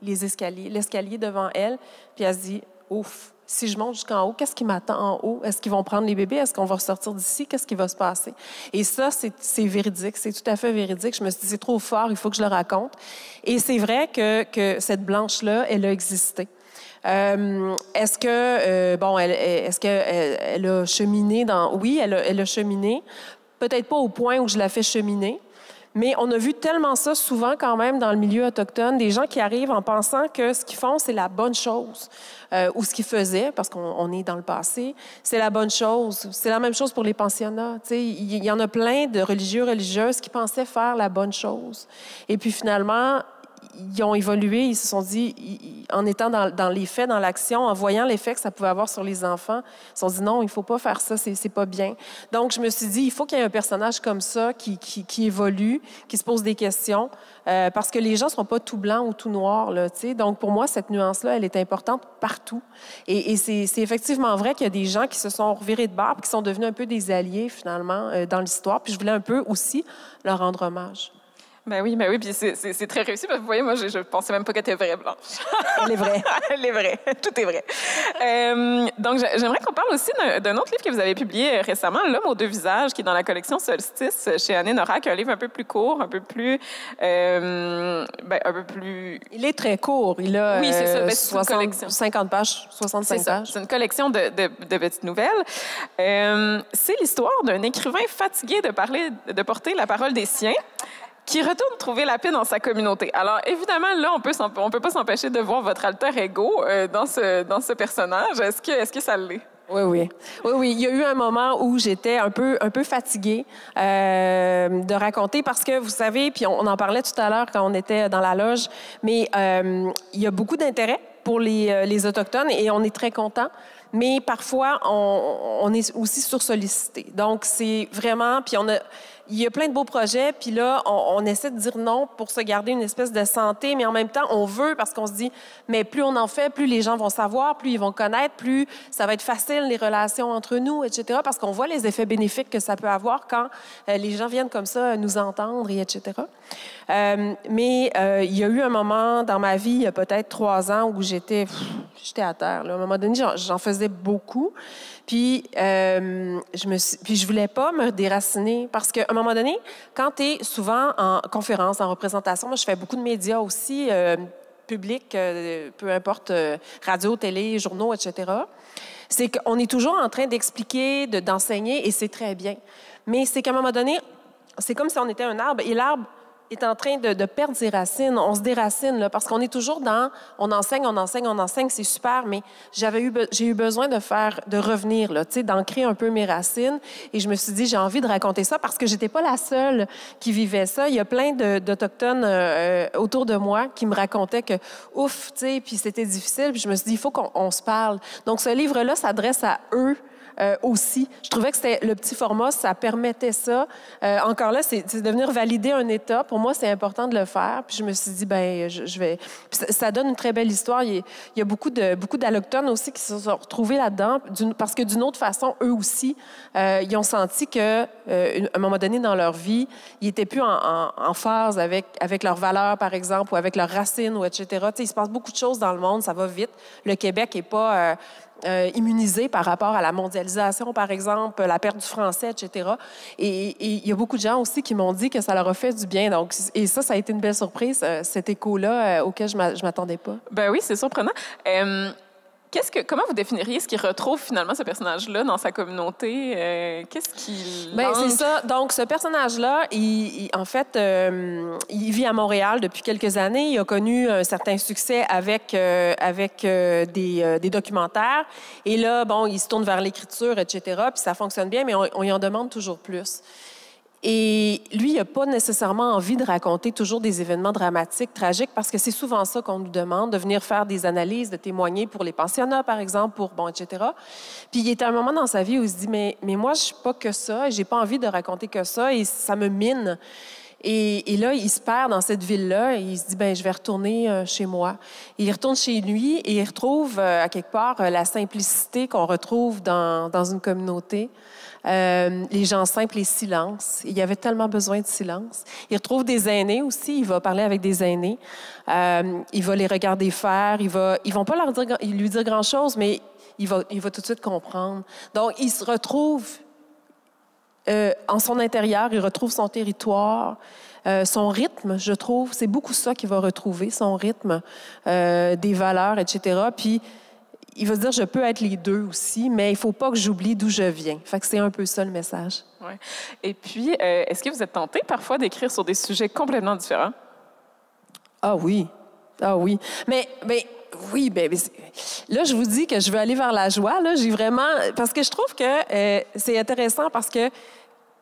les escaliers, l'escalier devant elle, puis elle se dit « Ouf, si je monte jusqu'en haut, qu'est-ce qui m'attend en haut? Est-ce qu'ils vont prendre les bébés? Est-ce qu'on va ressortir d'ici? Qu'est-ce qui va se passer? » Et ça, c'est véridique, c'est tout à fait véridique. Je me suis dit « C'est trop fort, il faut que je le raconte. » Et c'est vrai que cette Blanche-là, elle a existé. Est-ce qu'elle a cheminé dans... Oui, elle a cheminé. Peut-être pas au point où je la fais cheminer, mais on a vu tellement ça souvent quand même dans le milieu autochtone, des gens qui arrivent en pensant que ce qu'ils font, c'est la bonne chose, ou ce qu'ils faisaient, parce qu'on est dans le passé, c'est la bonne chose. C'est la même chose pour les pensionnats. Il y en a plein de religieux, religieuses qui pensaient faire la bonne chose. Et puis finalement, ils ont évolué, ils se sont dit, en étant dans les faits, dans l'action, en voyant l'effet que ça pouvait avoir sur les enfants, ils se sont dit non, il ne faut pas faire ça, c'est pas bien. Donc, je me suis dit, il faut qu'il y ait un personnage comme ça qui évolue, qui se pose des questions, parce que les gens ne sont pas tout blancs ou tout noirs, là, tu sais. Donc, pour moi, cette nuance-là, elle est importante partout. Et c'est effectivement vrai qu'il y a des gens qui se sont revirés de bord, qui sont devenus un peu des alliés, finalement, dans l'histoire. Puis je voulais un peu aussi leur rendre hommage. Ben oui, puis c'est très réussi. Parce que vous voyez, moi, je pensais même pas qu'elle était vraie, Blanche. Elle est vraie. Elle est vraie. Tout est vrai. Donc, j'aimerais qu'on parle aussi d'un autre livre que vous avez publié récemment, L'homme aux deux visages, qui est dans la collection Solstice chez Année Norac, un livre un peu plus court, un peu plus... un peu plus... Il est très court. Il a oui, c'est ça. 50 pages, 65 pages. C'est une collection de petites nouvelles. C'est l'histoire d'un écrivain fatigué de porter la parole des siens, qui retourne trouver la paix dans sa communauté. Alors, évidemment, là, on peut pas s'empêcher de voir votre alter ego dans ce personnage. Est-ce que ça l'est? Oui. Il y a eu un moment où j'étais un peu fatiguée de raconter parce que, vous savez, puis on en parlait tout à l'heure quand on était dans la loge, mais il y a beaucoup d'intérêt pour les Autochtones et on est très contents. Mais parfois, on est aussi sursollicité. Donc, c'est vraiment... Puis il y a plein de beaux projets, puis là, on essaie de dire non pour se garder une espèce de santé, mais en même temps, on veut parce qu'on se dit, mais plus on en fait, plus les gens vont savoir, plus ils vont connaître, plus ça va être facile, les relations entre nous, etc., parce qu'on voit les effets bénéfiques que ça peut avoir quand les gens viennent comme ça nous entendre, et etc. Mais il y a eu un moment dans ma vie, il y a peut-être 3 ans, où j'étais à terre. Là. À un moment donné, j'en faisais beaucoup. Puis, je voulais pas me déraciner parce qu'à un moment donné, quand tu es souvent en conférence, en représentation, moi, je fais beaucoup de médias aussi, publics, peu importe, radio, télé, journaux, etc., c'est qu'on est toujours en train d'expliquer, d'enseigner, et c'est très bien. Mais c'est qu'à un moment donné, c'est comme si on était un arbre, et l'arbre est en train de perdre ses racines. On se déracine, là, parce qu'on est toujours dans... On enseigne, c'est super, mais j'ai eu besoin de revenir, là, tu sais, d'ancrer un peu mes racines. Et je me suis dit, j'ai envie de raconter ça parce que j'étais pas la seule qui vivait ça. Il y a plein d'Autochtones autour de moi qui me racontaient que, ouf, tu sais, puis c'était difficile. Puis je me suis dit, il faut qu'on se parle. Donc, ce livre-là s'adresse à eux aussi. Je trouvais que c'était le petit format, ça permettait ça. Encore là, c'est de venir valider un État. Pour moi, c'est important de le faire. Puis je me suis dit, ben, je vais... Puis ça donne une très belle histoire. Il y a beaucoup d'Allochtones aussi qui se sont retrouvés là-dedans, parce que d'une autre façon, eux aussi, ils ont senti qu'à un moment donné dans leur vie, ils n'étaient plus en phase avec leurs valeurs, par exemple, ou avec leurs racines, ou etc. Tu sais, il se passe beaucoup de choses dans le monde, ça va vite. Le Québec n'est pas... immunisés par rapport à la mondialisation, par exemple, la perte du français, etc. Et il y a beaucoup de gens aussi qui m'ont dit que ça leur a fait du bien. Donc, et ça a été une belle surprise, cet écho-là auquel je m'attendais pas. Ben oui, c'est surprenant. Comment vous définiriez ce qu'il retrouve finalement, ce personnage-là, dans sa communauté? Qu'est-ce qu'il Bien, c'est ça. Donc, ce personnage-là, en fait, il vit à Montréal depuis quelques années. Il a connu un certain succès avec des documentaires. Et là, bon, il se tourne vers l'écriture, etc. Puis ça fonctionne bien, mais on y en demande toujours plus. Et lui, il n'a pas nécessairement envie de raconter toujours des événements dramatiques, tragiques, parce que c'est souvent ça qu'on nous demande, de venir faire des analyses, de témoigner pour les pensionnats, par exemple, etc. Puis il est à un moment dans sa vie où il se dit, mais moi, je ne suis pas que ça, et je n'ai pas envie de raconter que ça, et ça me mine. Et là, il se perd dans cette ville-là et il se dit, ben je vais retourner chez moi. Il retourne chez lui et il retrouve, à quelque part, la simplicité qu'on retrouve dans une communauté. Les gens simples, les silences. Il y avait tellement besoin de silence. Il retrouve des aînés aussi. Il va parler avec des aînés. Il va les regarder faire. Ils vont pas lui dire grand-chose, mais il va tout de suite comprendre. Donc, il se retrouve en son intérieur. Il retrouve son territoire, son rythme, je trouve. C'est beaucoup ça qu'il va retrouver, son rythme, des valeurs, etc. Puis, il va se dire, je peux être les deux aussi, mais il ne faut pas que j'oublie d'où je viens. Fait que c'est un peu ça, le message. Ouais. Et puis, est-ce que vous êtes tenté parfois d'écrire sur des sujets complètement différents? Ah oui. Mais oui, là, je vous dis que je veux aller vers la joie. Là, j'ai vraiment... Parce que je trouve que c'est intéressant parce que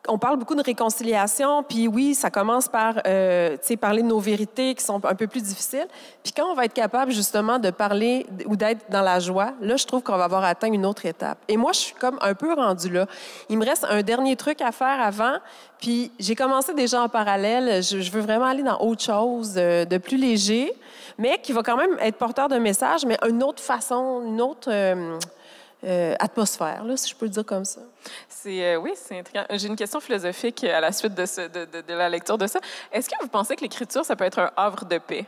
on parle beaucoup de réconciliation, puis oui, ça commence par parler de nos vérités qui sont un peu plus difficiles. Puis quand on va être capable, justement, de parler ou d'être dans la joie, là, je trouve qu'on va avoir atteint une autre étape. Et moi, je suis comme un peu rendue là. Il me reste un dernier truc à faire avant, puis j'ai commencé déjà en parallèle. Je veux vraiment aller dans autre chose, de plus léger, mais qui va quand même être porteur d'un message, mais une autre façon, une autre... atmosphère, là, si je peux le dire comme ça. Oui, c'est intriguant. J'ai une question philosophique à la suite de la lecture de ça. Est-ce que vous pensez que l'écriture, ça peut être un havre de paix?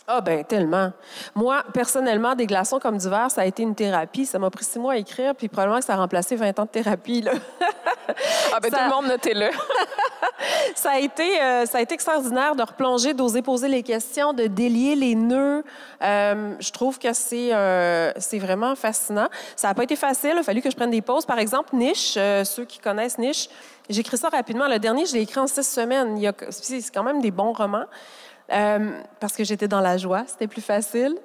Ah, bien, tellement. Moi, personnellement, Des glaçons comme d'hiver, ça a été une thérapie. Ça m'a pris 6 mois à écrire, puis probablement que ça a remplacé 20 ans de thérapie, là. Tout le monde, notez-le. Ça a été extraordinaire de replonger, d'oser poser les questions, de délier les nœuds. Je trouve que c'est vraiment fascinant. Ça n'a pas été facile. Il a fallu que je prenne des pauses. Par exemple, Niche, ceux qui connaissent Niche, j'ai écrit ça rapidement. Le dernier, je l'ai écrit en 6 semaines. C'est quand même des bons romans. Parce que j'étais dans la joie, c'était plus facile.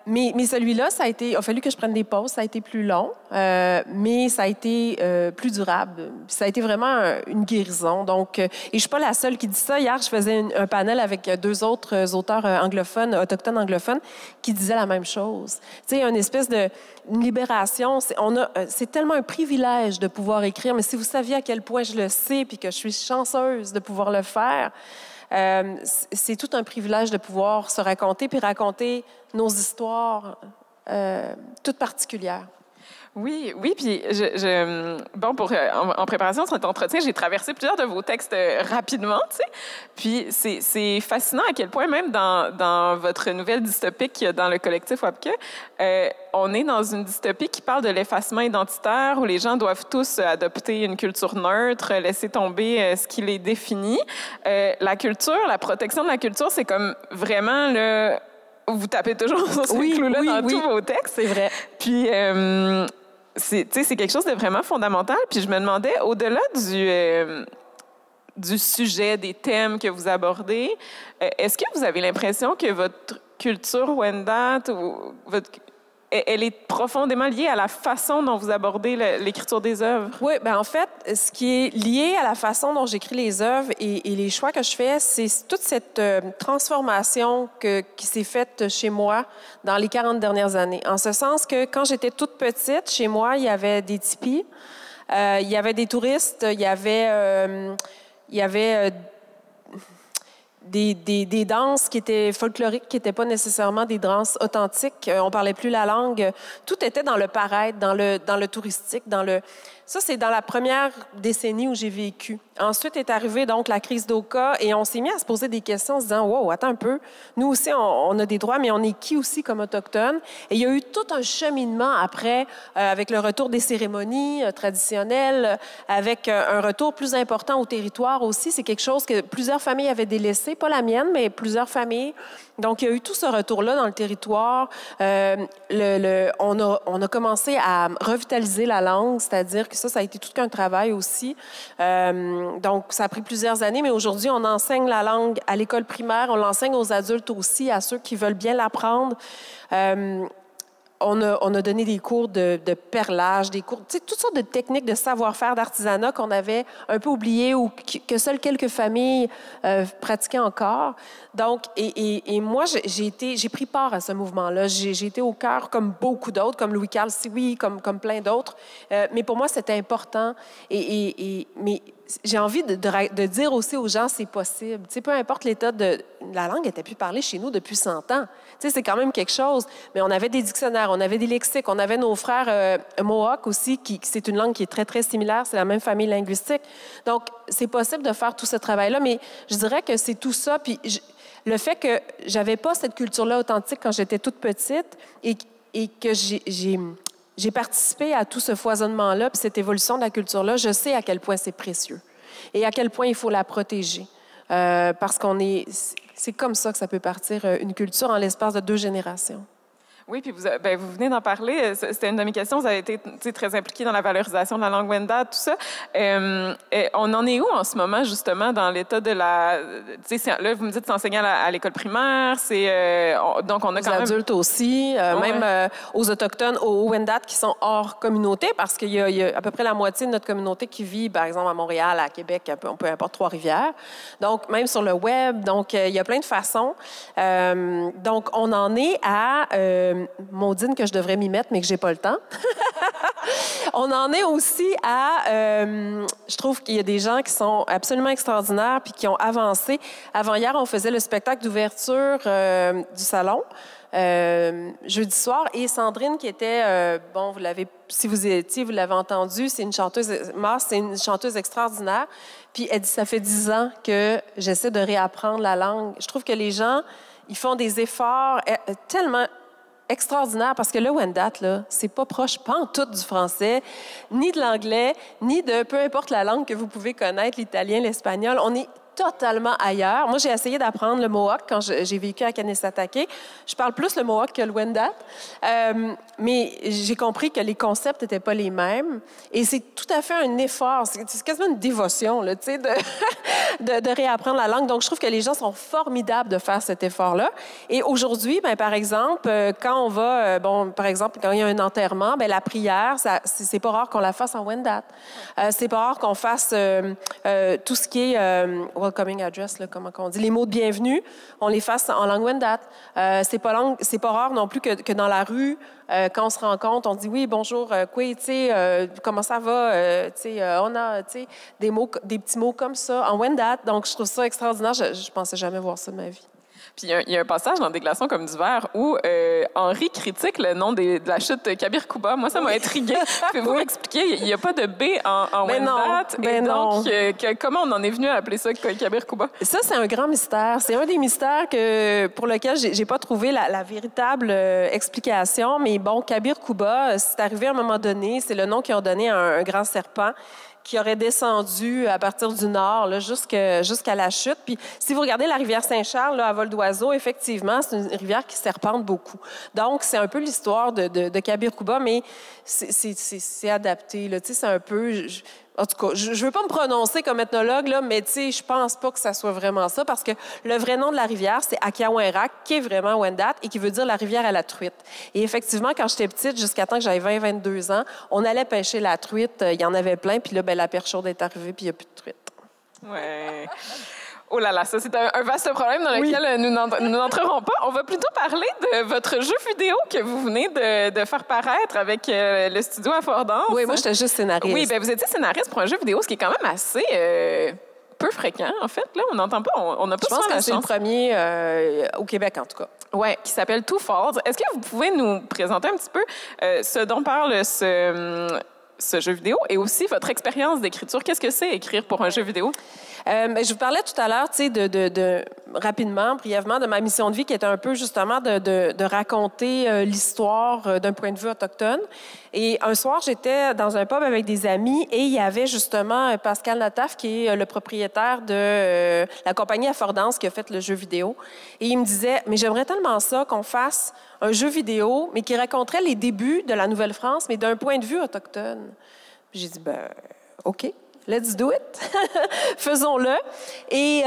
Mais celui-là, il a fallu que je prenne des pauses, ça a été plus long, mais ça a été plus durable. Ça a été vraiment une guérison. Donc, et je suis pas la seule qui dit ça. Hier, je faisais un panel avec 2 autres auteurs anglophones, autochtones anglophones, qui disaient la même chose. Tu sais, une espèce de libération. C'est tellement un privilège de pouvoir écrire, mais si vous saviez à quel point je le sais, puis que je suis chanceuse de pouvoir le faire. C'est tout un privilège de pouvoir se raconter puis raconter nos histoires toutes particulières. Oui, puis en préparation de cet entretien, j'ai traversé plusieurs de vos textes rapidement, tu sais. Puis c'est fascinant à quel point même dans votre nouvelle dystopique dans le collectif WAPCA, on est dans une dystopie qui parle de l'effacement identitaire où les gens doivent tous adopter une culture neutre, laisser tomber ce qui les définit. La culture, la protection de la culture, c'est comme vraiment le... Vous tapez toujours sur ce clou-là dans tous vos textes. C'est vrai. Puis... c'est quelque chose de vraiment fondamental. Puis je me demandais, au-delà du sujet, des thèmes que vous abordez. Est-ce que vous avez l'impression que votre culture Wendat, elle est profondément liée à la façon dont vous abordez l'écriture des œuvres? Oui, bien en fait, ce qui est lié à la façon dont j'écris les œuvres et les choix que je fais, c'est toute cette transformation qui s'est faite chez moi dans les 40 dernières années. En ce sens que quand j'étais toute petite, chez moi, il y avait des tipis, il y avait des touristes, il y avait des danses qui étaient folkloriques, qui n'étaient pas nécessairement des danses authentiques. On parlait plus la langue. Tout était dans le paraître, dans le touristique, Ça, c'est dans la première décennie où j'ai vécu. Ensuite est arrivée donc la crise d'Oka et on s'est mis à se poser des questions en se disant « Wow, attends un peu, nous aussi, on a des droits, mais on est qui aussi comme Autochtones? » Et il y a eu tout un cheminement après, avec le retour des cérémonies traditionnelles, avec un retour plus important au territoire aussi. C'est quelque chose que plusieurs familles avaient délaissé, pas la mienne, mais plusieurs familles. Donc, il y a eu tout ce retour-là dans le territoire. On a commencé à revitaliser la langue, c'est-à-dire que ça a été tout qu'un travail aussi. Donc, ça a pris plusieurs années, mais aujourd'hui, on enseigne la langue à l'école primaire, on l'enseigne aux adultes aussi, à ceux qui veulent bien l'apprendre. On a donné des cours de perlage, des cours, toutes sortes de techniques de savoir-faire, d'artisanat qu'on avait un peu oubliées ou que seules quelques familles pratiquaient encore. Donc, et moi, j'ai pris part à ce mouvement-là. J'ai été au cœur, comme beaucoup d'autres, comme Louis-Carl Sioui, comme plein d'autres. Mais pour moi, c'était important. Mais j'ai envie de dire aussi aux gens, c'est possible. Peu importe l'état la langue n'était plus parlée chez nous depuis 100 ans. C'est quand même quelque chose. Mais on avait des dictionnaires, on avait des lexiques, on avait nos frères Mohawk aussi, c'est une langue qui est très, très similaire. C'est la même famille linguistique. Donc, c'est possible de faire tout ce travail-là. Mais je dirais que c'est tout ça. Puis le fait que j'avais pas cette culture-là authentique quand j'étais toute petite et que j'ai participé à tout ce foisonnement-là, puis cette évolution de la culture-là, je sais à quel point c'est précieux et à quel point il faut la protéger. Parce c'est comme ça que ça peut partir une culture en l'espace de 2 générations. Oui, puis vous venez d'en parler. C'était une de mes questions. Vous avez été très impliqué dans la valorisation de la langue Wendat, tout ça. On en est où en ce moment, justement, dans l'état de la... Là, vous me dites d'enseigner à l'école primaire. Donc, on a quand même... Aux adultes aussi, même aux Autochtones, aux Wendat qui sont hors communauté, parce qu'il y a à peu près la moitié de notre communauté qui vit, par exemple, à Montréal, à Québec, peu importe, Trois-Rivières. Donc, même sur le web. Donc, il y a plein de façons. Donc, on en est à... Maudine que je devrais m'y mettre, mais que j'ai pas le temps. On en est aussi à... je trouve qu'il y a des gens qui sont absolument extraordinaires puis qui ont avancé. Avant-hier, on faisait le spectacle d'ouverture du salon, jeudi soir, et Sandrine qui était... si vous y étiez, vous l'avez entendu, c'est une chanteuse... Mars, c'est une chanteuse extraordinaire. Puis elle dit, ça fait 10 ans que j'essaie de réapprendre la langue. Je trouve que les gens, ils font des efforts tellement... extraordinaire, parce que le Wendat, là, c'est pas proche, pas en tout du français, ni de l'anglais, ni de peu importe la langue que vous pouvez connaître, l'italien, l'espagnol. On est totalement ailleurs. Moi, j'ai essayé d'apprendre le Mohawk quand j'ai vécu à Kanesatake. Je parle plus le Mohawk que le Wendat, mais j'ai compris que les concepts n'étaient pas les mêmes. Et c'est tout à fait un effort, c'est quasiment une dévotion, là, tu sais, de réapprendre la langue. Donc, je trouve que les gens sont formidables de faire cet effort-là. Et aujourd'hui, bien, par exemple, quand on va, par exemple, quand il y a un enterrement, bien, la prière, c'est pas rare qu'on la fasse en Wendat. C'est pas rare qu'on fasse tout ce qui est welcoming address, là, comment on dit, les mots de bienvenue, on les fasse en langue Wendat. C'est pas rare non plus que dans la rue, quand on se rencontre, on dit oui, bonjour, tu sais, comment ça va, tu sais, on a, tu sais, des petits mots comme ça en Wendat. Donc, je trouve ça extraordinaire. Je pensais jamais voir ça de ma vie. Puis il y a un passage dans Des glaçons comme d'hiver où Henri critique le nom de la chute Kabir Kuba. Moi, ça m'a intriguée. Pouvez-vous m'expliquer? Il n'y a pas de B en Wendat. Donc, comment on en est venu à appeler ça Kabir Kuba? Ça, c'est un grand mystère. C'est un des mystères pour lequel j'ai pas trouvé la véritable explication. Mais bon, Kabir Kuba, c'est arrivé à un moment donné. C'est le nom qu'ils ont donné à un grand serpent qui aurait descendu à partir du nord là, jusqu'à la chute. Puis si vous regardez la rivière Saint-Charles là, à vol d'oiseau, l'oiseau, effectivement, c'est une rivière qui serpente beaucoup. Donc, c'est un peu l'histoire de Kabir-Kouba, mais c'est adapté. Là. C'est un peu... En tout cas, je ne veux pas me prononcer comme ethnologue, là, mais je pense pas que ça soit vraiment ça, parce que le vrai nom de la rivière, c'est Akiawenrak, qui est vraiment Wendat et qui veut dire la rivière à la truite. Et effectivement, quand j'étais petite, jusqu'à temps que j'avais 22 ans, on allait pêcher la truite. Il y en avait plein, puis là, la perche chaude est arrivée, puis il n'y a plus de truite. Ouais. Oh là là, ça, c'est un vaste problème dans lequel nous n'entrerons pas. On va plutôt parler de votre jeu vidéo que vous venez de faire paraître avec le studio à Fort-Dance. Oui, moi, j'étais juste scénariste. Oui, bien, vous étiez scénariste pour un jeu vidéo, ce qui est quand même assez peu fréquent, en fait. Là, on n'entend pas, on n'a pas souvent la chance. Je pense que c'est le premier au Québec, en tout cas. Oui, qui s'appelle Two Falls. Est-ce que vous pouvez nous présenter un petit peu ce dont parle ce jeu vidéo et aussi votre expérience d'écriture? Qu'est-ce que c'est écrire pour un jeu vidéo? Je vous parlais tout à l'heure, rapidement, brièvement, de ma mission de vie qui était un peu justement de raconter l'histoire d'un point de vue autochtone. Et un soir, j'étais dans un pub avec des amis et il y avait justement Pascal Nataf, qui est le propriétaire de la compagnie à Fort-Dance qui a fait le jeu vidéo. Et il me disait, mais j'aimerais tellement ça qu'on fasse un jeu vidéo, mais qui raconterait les débuts de la Nouvelle-France, mais d'un point de vue autochtone. Puis j'ai dit, OK. Let's do it. Faisons-le. Et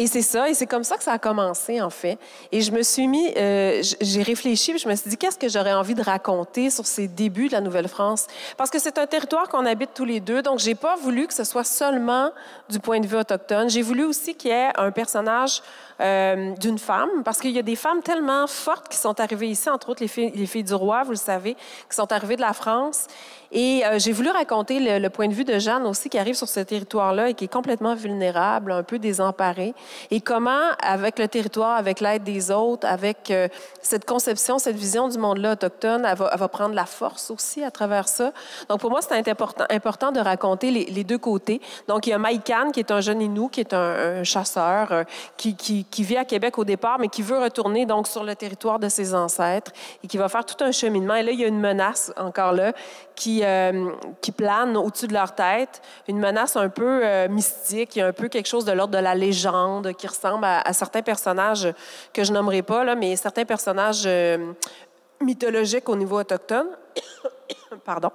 c'est ça. Et c'est comme ça que ça a commencé, en fait. Et je me suis mis... j'ai réfléchi, puis je me suis dit, qu'est-ce que j'aurais envie de raconter sur ces débuts de la Nouvelle-France? Parce que c'est un territoire qu'on habite tous les deux. Donc, j'ai pas voulu que ce soit seulement du point de vue autochtone. J'ai voulu aussi qu'il y ait un personnage d'une femme, parce qu'il y a des femmes tellement fortes qui sont arrivées ici, entre autres les filles du roi, vous le savez, qui sont arrivées de la France. Et j'ai voulu raconter le point de vue de Jeanne aussi, qui arrive sur ce territoire-là et qui est complètement vulnérable, un peu désemparée. Et comment, avec le territoire, avec l'aide des autres, avec cette conception, cette vision du monde-là autochtone, elle va prendre la force aussi à travers ça. Donc, pour moi, c'est important de raconter les deux côtés. Donc, il y a Maïkan, qui est un jeune Innu, qui est un chasseur, qui vit à Québec au départ, mais qui veut retourner donc sur le territoire de ses ancêtres et qui va faire tout un cheminement. Et là, il y a une menace, encore là, qui plane au-dessus de leur tête, une menace un peu mystique, il y a un peu quelque chose de l'ordre de la légende qui ressemble à certains personnages que je nommerai pas, là, mais certains personnages mythologiques au niveau autochtone. Pardon.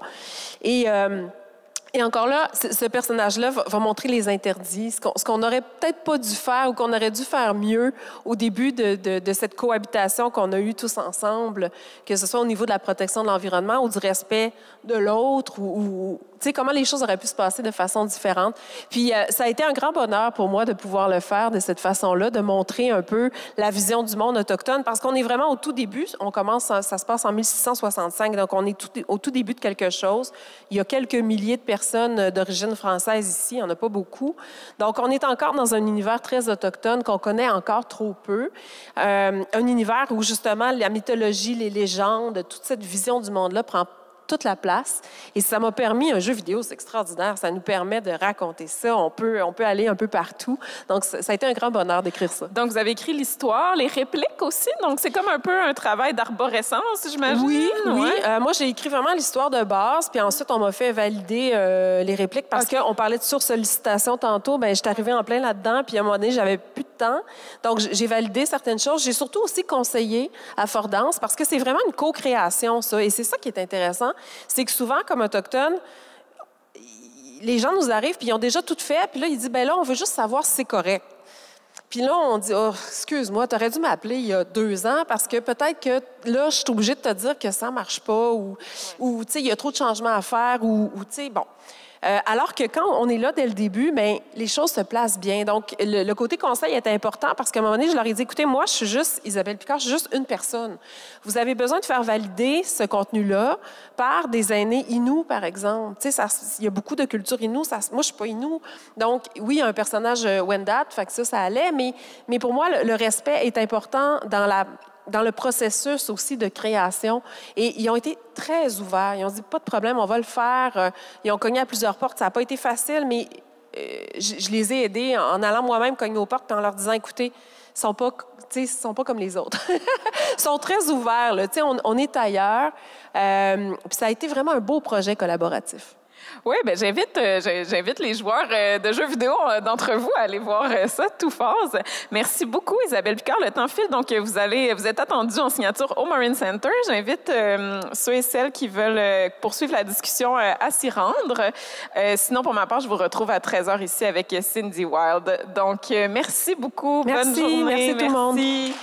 Et encore là, ce personnage-là va montrer les interdits, ce qu'on n'aurait peut-être pas dû faire ou qu'on aurait dû faire mieux au début de cette cohabitation qu'on a eue tous ensemble, que ce soit au niveau de la protection de l'environnement ou du respect de l'autre, ou tu sais, comment les choses auraient pu se passer de façon différente. Puis ça a été un grand bonheur pour moi de pouvoir le faire de cette façon-là, de montrer un peu la vision du monde autochtone, parce qu'on est vraiment au tout début. On commence, ça se passe en 1665, donc on est au tout début de quelque chose. Il y a quelques milliers de personnes d'origine française ici, il n'y en a pas beaucoup. Donc, on est encore dans un univers très autochtone qu'on connaît encore trop peu. Un univers où, justement, la mythologie, les légendes, toute cette vision du monde-là prend toute la place. Et ça m'a permis, un jeu vidéo, c'est extraordinaire, ça nous permet de raconter ça. On peut aller un peu partout. Donc, ça a été un grand bonheur d'écrire ça. Donc, vous avez écrit l'histoire, les répliques aussi. Donc, c'est comme un peu un travail d'arborescence, j'imagine. Oui, ouais. oui. Moi, j'ai écrit vraiment l'histoire de base, puis ensuite, on m'a fait valider les répliques parce qu'on parlait de sursollicitation tantôt. Bien, j'étais arrivée en plein là-dedans, puis à un moment donné, j'avais plus de temps. Donc, j'ai validé certaines choses. J'ai surtout aussi conseillé à Fort-Dance parce que c'est vraiment une co-création, ça. Et c'est ça qui est intéressant. C'est que souvent, comme autochtones, les gens nous arrivent puis ils ont déjà tout fait. Puis là, ils disent, bien là, on veut juste savoir si c'est correct. Puis là, on dit, oh, excuse-moi, tu aurais dû m'appeler il y a 2 ans parce que peut-être que là, je suis obligée de te dire que ça ne marche pas ou tu sais, il y a trop de changements à faire ou tu sais, bon. Alors que quand on est là dès le début, bien, les choses se placent bien. Donc, le côté conseil est important parce qu'à un moment donné, je leur ai dit, écoutez, moi, je suis juste Isabelle Picard, je suis juste une personne. Vous avez besoin de faire valider ce contenu-là par des aînés Innu, par exemple. Tu sais, il y a beaucoup de cultures Innu. Moi, je ne suis pas Innu. Donc, oui, il y a un personnage Wendat, fait que ça allait. Mais pour moi, le respect est important dans le processus aussi de création. Et ils ont été très ouverts. Ils ont dit, pas de problème, on va le faire. Ils ont cogné à plusieurs portes. Ça n'a pas été facile, mais je les ai aidés en allant moi-même cogner aux portes et en leur disant, écoutez, ils ne sont pas comme les autres. Ils sont très ouverts. Là. On est ailleurs. Puis ça a été vraiment un beau projet collaboratif. Oui, ben j'invite les joueurs de jeux vidéo d'entre vous à aller voir ça, Two Falls. Merci beaucoup, Isabelle Picard. Le temps file, donc vous êtes attendus en signature au Marine Center. J'invite ceux et celles qui veulent poursuivre la discussion à s'y rendre. Sinon, pour ma part, je vous retrouve à 13h ici avec Cindy Wild. Donc, merci beaucoup. Merci, bonne journée. merci tout le monde. Merci.